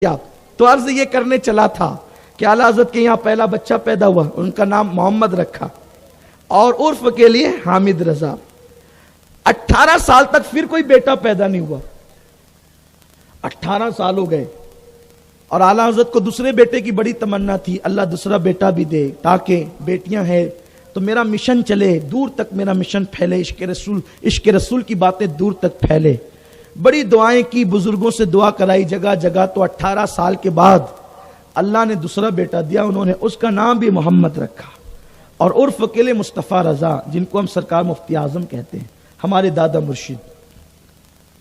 تو عرض یہ کرنے چلا تھا کہ اعلیٰ حضرت کے یہاں پہلا بچہ پیدا ہوا، ان کا نام محمد رکھا اور عرف کے لیے حامد رضا۔ 18 سال تک پھر کوئی بیٹا پیدا نہیں ہوا، 18 سال ہو گئے، اور اعلیٰ حضرت کو دوسرے بیٹے کی بڑی تمنا تھی، اللہ دوسرا بیٹا بھی دے تاکہ بیٹیاں ہیں تو میرا مشن چلے، دور تک میرا مشن پھیلے، عشق رسول کی باتیں دور تک پھیلے۔ بڑی دعائیں کی، بزرگوں سے دعا کرائی جگہ جگہ، تو 18 سال کے بعد اللہ نے دوسرا بیٹا دیا، انہوں نے اس کا نام بھی محمد رکھا، اور عرف کے لیے مصطفیٰ رضا، جن کو ہم سرکار مفتی اعظم کہتے ہیں، ہمارے دادا مرشد،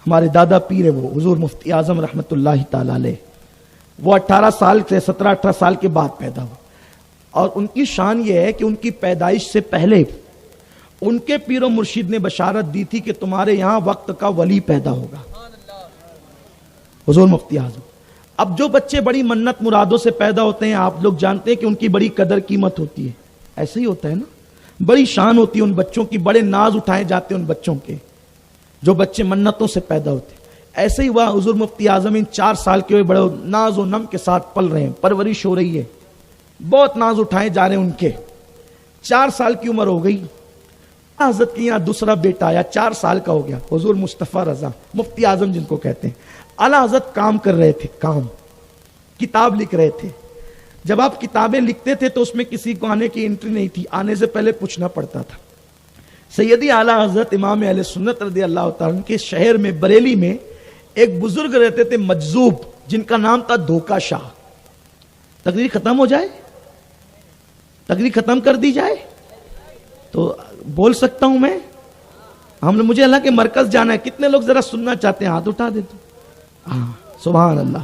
ہمارے دادا پیر ہے وہ حضور مفتی اعظم رحمت اللہ تعالی علیہ۔ وہ 18 سال سے 17-18 سال کے بعد پیدا ہوا، اور ان کی شان یہ ہے کہ ان کی پیدائش سے پہلے ان کے پیر و مرشد نے بشارت دی تھی کہ تمہارے یہاں وقت کا ولی پیدا ہوگا، حضور مفتی اعظم۔ اب جو بچے بڑی منت مرادوں سے پیدا ہوتے ہیں، آپ لوگ جانتے ہیں کہ ان کی بڑی قدر قیمت ہوتی ہے، ایسے ہی ہوتا ہے نا، بڑی شان ہوتی ہے ان بچوں کی، بڑے ناز اٹھائے جاتے ہیں ان بچوں کے، جو بچے منتوں سے پیدا ہوتے ہیں۔ ایسے ہی ہوا، حضور مفتی اعظم ان 4 سال کے ہوئے، بڑے ناز و نم کے ساتھ پل رہے ہیں، پرورش ہو رہی ہے، بہت ناز اٹھائے جا رہے ہیں ان کے۔ 4 سال کی عمر ہو گئی، حضرت کے یہاں دوسرا بیٹا آیا، 4 سال کا ہو گیا، حضور مصطفیٰ رضا مفتی اعظم جن کو کہتے ہیں۔ اعلیٰ حضرت کام کر رہے تھے، کتاب لکھ رہے تھے۔ جب آپ کتابیں لکھتے تھے تو اس میں کسی کو آنے کی انٹری نہیں تھی، آنے سے پہلے پوچھنا پڑتا تھا۔ سیدی اعلیٰ حضرت امام اہل سنت رضی اللہ تعالیٰ عنہ کے شہر میں بریلی میں ایک بزرگ رہتے تھے مجذوب، جن کا نام تھا دھوکا شاہ۔ تقریر ختم ہو جائے، تقریر ختم کر دی جائے تو بول سکتا ہوں میں؟ مجھے اللہ کے مرکز جانا ہے، کتنے لوگ ذرا سننا چاہتے ہیں؟ ہاتھ اٹھا دے تو۔ ہاں سبحان اللہ۔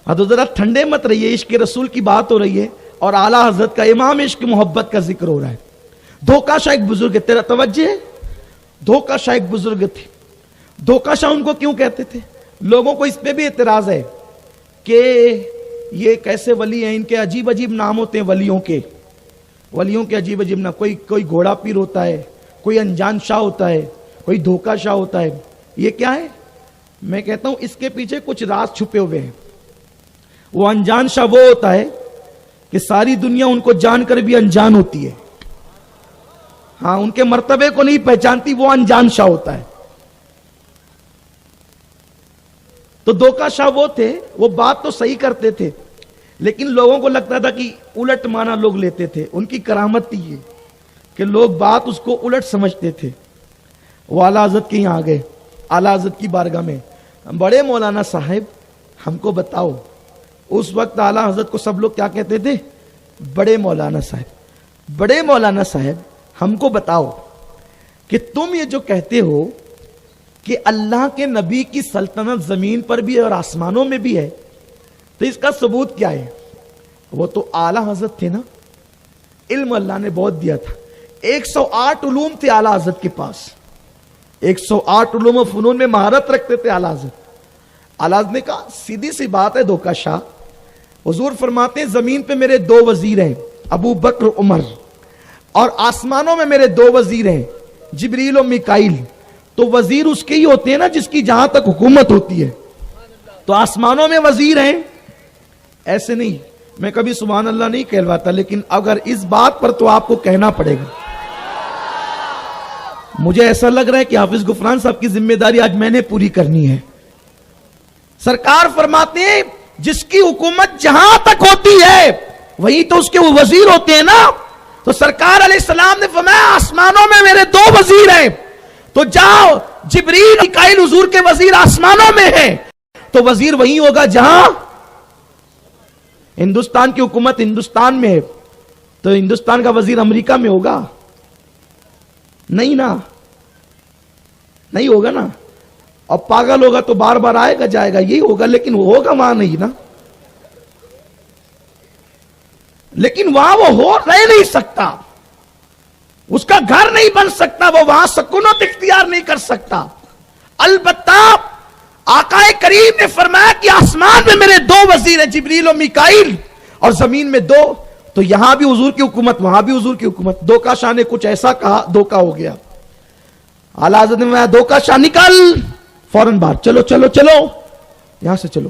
ہاں تو ذرا ٹھنڈے مت رہیے، عشق رسول کی بات ہو رہی ہے اور اعلیٰ حضرت کا امام عشق محبت کا ذکر ہو رہا ہے۔ دھوکا شاہ ایک بزرگ ہے، تیرا توجہ ہے؟ دھوکا شاہ ایک بزرگ تھے۔ دھوکا شاہ ان کو کیوں کہتے تھے؟ لوگوں کو اس پہ بھی اعتراض ہے کہ یہ کیسے ولی ہیں، ان کے عجیب عجیب نام ہوتے ہیں ولیوں کے عجیب عجیب نام، کوئی گھوڑا پیر ہوتا ہے، کوئی انجان شاہ ہوتا ہے، کوئی دھوکا شاہ ہوتا ہے۔ یہ کیا ہے؟ میں کہتا ہوں اس کے پیچھے کچھ راز چھپے ہوئے ہیں۔ وہ انجان شاہ وہ ہوتا ہے کہ ساری دنیا ان کو جان کر بھی انجان ہوتی ہے، ہاں ان کے مرتبے کو نہیں پہچانتی، وہ انجان شاہ ہوتا ہے۔ تو دھوکا شاہ وہ تھے، وہ بات تو صحیح کرتے تھے لیکن لوگوں کو لگتا تھا کہ الٹ مانا لوگ لیتے تھے۔ ان کی کرامت تھی یہ کہ لوگ بات اس کو الٹ سمجھتے تھے۔ وہ اعلیٰ حضرت کے یہاں آ گئے، اعلیٰ حضرت کی بارگاہ میں، بڑے مولانا صاحب ہم کو بتاؤ۔ اس وقت اعلیٰ حضرت کو سب لوگ کیا کہتے تھے؟ بڑے مولانا صاحب، بڑے مولانا صاحب ہم کو بتاؤ کہ تم یہ جو کہتے ہو کہ اللہ کے نبی کی سلطنت زمین پر بھی ہے اور آسمانوں میں بھی ہے، تو اس کا ثبوت کیا ہے؟ وہ تو اعلیٰ حضرت تھے نا، علم اللہ نے بہت دیا تھا، 108 علوم تھے اعلیٰ حضرت کے پاس، 108 علوم و فنون میں مہارت رکھتے تھے اعلیٰ حضرت۔ اعلیٰ حضرت نے کہا سیدھی سی بات ہے دھوکا شاہ، حضور فرماتے ہیں زمین پہ میرے 2 وزیر ہیں، ابو بکر عمر، اور آسمانوں میں میرے 2 وزیر ہیں، جبریل و میکائیل۔ تو وزیر اس کے ہی ہوتے ہیں نا جس کی جہاں تک حکومت ہوتی ہے، تو آسمانوں میں وزیر ہیں، ایسے نہیں۔ میں کبھی سبحان اللہ نہیں کہلواتا، لیکن اگر اس بات پر تو آپ کو کہنا پڑے گا۔ مجھے ایسا لگ رہا ہے کہ حافظ غفران صاحب کی ذمہ داری آج میں نے پوری کرنی ہے۔ سرکار فرماتے ہیں جس کی حکومت جہاں تک ہوتی ہے وہی تو اس کے وہ وزیر ہوتے ہیں نا۔ تو سرکار علیہ السلام نے فرمایا آسمانوں میں میرے 2 وزیر ہیں، تو جاؤ جبریل میکائیل حضور کے وزیر آسمانوں میں ہیں، تو وزیر وہی ہوگا جہاں ہندوستان کی حکومت ہندوستان میں ہے، تو ہندوستان کا وزیر امریکہ میں ہوگا؟ نہیں نا، نہیں ہوگا نا۔ اور پاگل ہوگا تو بار بار آئے گا جائے گا، یہی ہوگا، لیکن وہ ہوگا وہاں نہیں نا، لیکن وہاں وہ ہو رہ نہیں سکتا، اس کا گھر نہیں بن سکتا، وہ وہاں سکونت اختیار نہیں کر سکتا۔ البتہ آقا کریم نے فرمایا کہ آسمان میں میرے 2 وزیر ہیں، جبریل و میکائیل، اور زمین میں 2، تو یہاں بھی حضور کی حکومت، وہاں بھی حضور کی حکومت۔ دھوکا شاہ نے کچھ ایسا کہا، دھوکا ہو گیا۔ اعلیٰ حضرت نے فرمایا دھوکا شاہ نکل فوراً باہر، چلو چلو چلو یہاں سے چلو۔